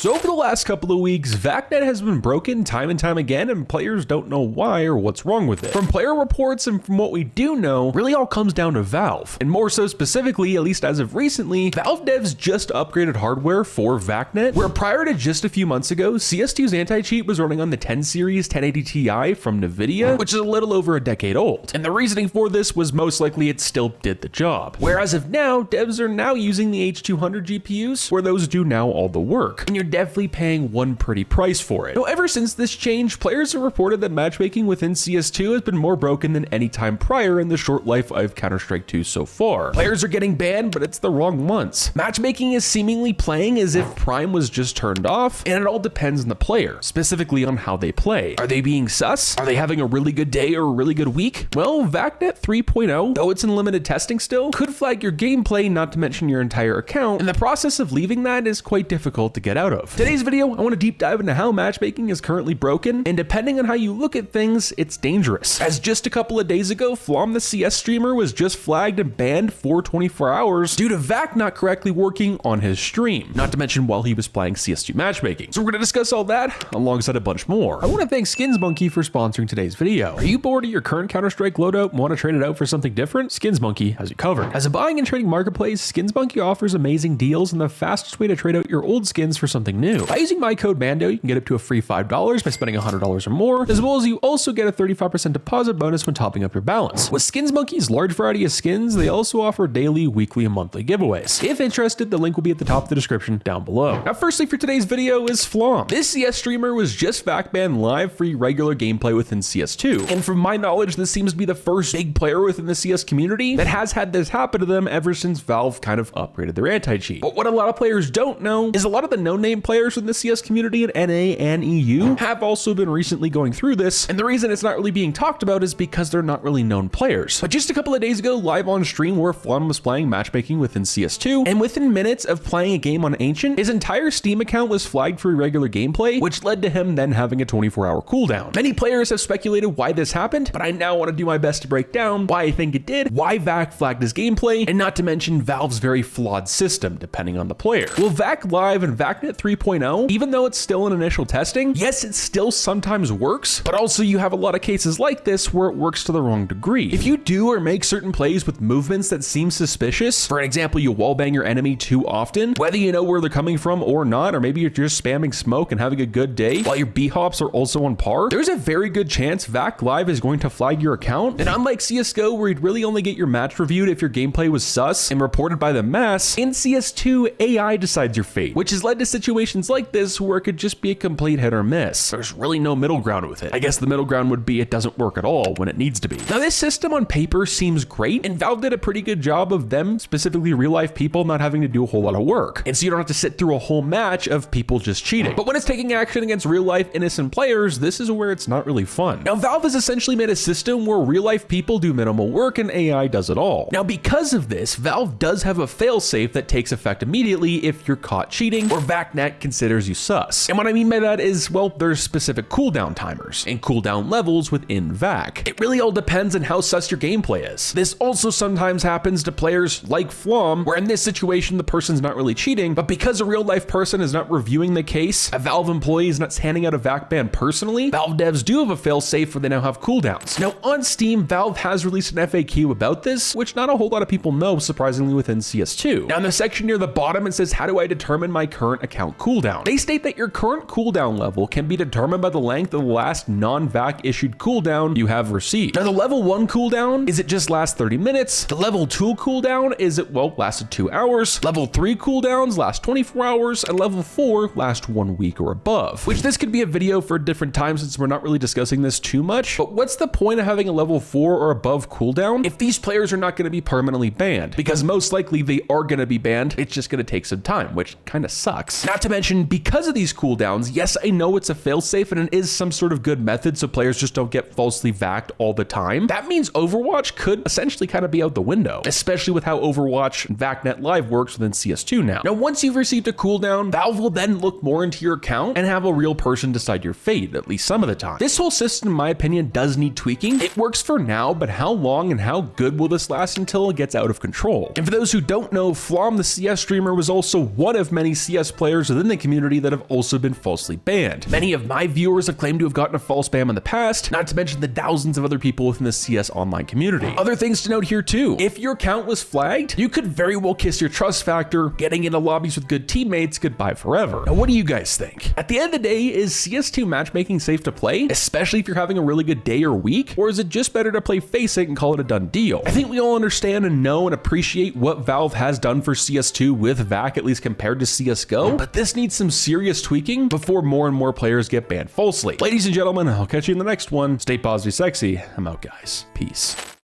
So over the last couple of weeks, VacNet has been broken time and time again, and players don't know why or what's wrong with it. From player reports and from what we do know, really all comes down to Valve. And more so specifically, at least as of recently, Valve devs just upgraded hardware for VacNet, where prior to just a few months ago, CS2's anti-cheat was running on the 10 series 1080 Ti from NVIDIA, which is a little over a decade old. And the reasoning for this was most likely it still did the job. Whereas of now, devs are now using the H200 GPUs, where those do now all the work. And you're definitely paying one pretty price for it. Now, ever since this change, players have reported that matchmaking within CS2 has been more broken than any time prior in the short life of Counter-Strike 2 so far. Players are getting banned, but it's the wrong ones. Matchmaking is seemingly playing as if Prime was just turned off, and it all depends on the player, specifically on how they play. Are they being sus? Are they having a really good day or a really good week? Well, VacNet 3.0, though it's in limited testing still, could flag your gameplay, not to mention your entire account, and the process of leaving that is quite difficult to get out of. Today's video, I want to deep dive into how matchmaking is currently broken, and depending on how you look at things, it's dangerous. As just a couple of days ago, Flamm the CS streamer was just flagged and banned for 24 hours due to Vac not correctly working on his stream, not to mention while he was playing CS2 matchmaking. So we're going to discuss all that alongside a bunch more. I want to thank SkinsMonkey for sponsoring today's video. Are you bored of your current Counter-Strike loadout and want to trade it out for something different? SkinsMonkey has you covered. As a buying and trading marketplace, SkinsMonkey offers amazing deals and the fastest way to trade out your old skins for something new. By using my code MANDO, you can get up to a free $5 by spending $100 or more, as well as you also get a 35% deposit bonus when topping up your balance. With SkinsMonkey's large variety of skins, they also offer daily, weekly, and monthly giveaways. If interested, the link will be at the top of the description down below. Now, firstly for today's video is Flamm. This CS streamer was just Vac banned live for regular gameplay within CS2, and from my knowledge, this seems to be the first big player within the CS community that has had this happen to them ever since Valve kind of upgraded their anti-cheat. But what a lot of players don't know is a lot of the no-name players in the CS community in NA and EU have also been recently going through this, and the reason it's not really being talked about is because they're not really known players. But just a couple of days ago, live on stream where Flamm was playing matchmaking within CS2, and within minutes of playing a game on Ancient, his entire Steam account was flagged for irregular gameplay, which led to him then having a 24-hour cooldown. Many players have speculated why this happened, but I now want to do my best to break down why I think it did, why Vac flagged his gameplay, and not to mention Valve's very flawed system, depending on the player. Will Vac Live and VacNet 3.0, even though it's still in initial testing, yes, it still sometimes works, but also you have a lot of cases like this where it works to the wrong degree. If you do or make certain plays with movements that seem suspicious, for an example, you wallbang your enemy too often, whether you know where they're coming from or not, or maybe you're just spamming smoke and having a good day while your B-hops are also on par, there's a very good chance Vac Live is going to flag your account. And unlike CSGO, where you'd really only get your match reviewed if your gameplay was sus and reported by the mass, in CS2, AI decides your fate, which has led to situations like this where it could just be a complete hit or miss. There's really no middle ground with it. I guess the middle ground would be it doesn't work at all when it needs to be. Now, this system on paper seems great, and Valve did a pretty good job of them, specifically real life people, not having to do a whole lot of work. And so you don't have to sit through a whole match of people just cheating. But when it's taking action against real life innocent players, this is where it's not really fun. Now, Valve has essentially made a system where real life people do minimal work and AI does it all. Now, because of this, Valve does have a failsafe that takes effect immediately if you're caught cheating or VacNet considers you sus. And what I mean by that is, well, there's specific cooldown timers and cooldown levels within Vac. It really all depends on how sus your gameplay is. This also sometimes happens to players like Flamm, where in this situation, the person's not really cheating, but because a real life person is not reviewing the case, a Valve employee is not handing out a Vac ban personally, Valve devs do have a failsafe where they now have cooldowns. Now on Steam, Valve has released an FAQ about this, which not a whole lot of people know, surprisingly, within CS2. Now in the section near the bottom, it says, how do I determine my current account cooldown? They state that your current cooldown level can be determined by the length of the last non-Vac issued cooldown you have received. Now the level 1 cooldown, is it just last 30 minutes? The level 2 cooldown, is it, well, lasted 2 hours? Level 3 cooldowns last 24 hours, and level 4 last 1 week or above. Which this could be a video for a different time since we're not really discussing this too much, but what's the point of having a level 4 or above cooldown if these players are not going to be permanently banned? Because most likely they are going to be banned, it's just going to take some time, which kind of sucks. Not to mention, because of these cooldowns, yes, I know it's a failsafe and it is some sort of good method so players just don't get falsely vacked all the time. That means Overwatch could essentially kind of be out the window, especially with how Overwatch and VacNet Live works within CS2 now. Now, once you've received a cooldown, Valve will then look more into your account and have a real person decide your fate, at least some of the time. This whole system, in my opinion, does need tweaking. It works for now, but how long and how good will this last until it gets out of control? And for those who don't know, Flamm the CS streamer was also one of many CS players players within the community that have also been falsely banned. Many of my viewers have claimed to have gotten a false ban in the past, not to mention the thousands of other people within the CS online community. Other things to note here too, if your account was flagged, you could very well kiss your trust factor, getting into lobbies with good teammates goodbye forever. Now what do you guys think? At the end of the day, is CS2 matchmaking safe to play, especially if you're having a really good day or week, or is it just better to play face it and call it a done deal? I think we all understand and know and appreciate what Valve has done for CS2 with VAC, at least compared to CSGO, but this needs some serious tweaking before more and more players get banned falsely. Ladies and gentlemen, I'll catch you in the next one. Stay positive, sexy. I'm out, guys. Peace.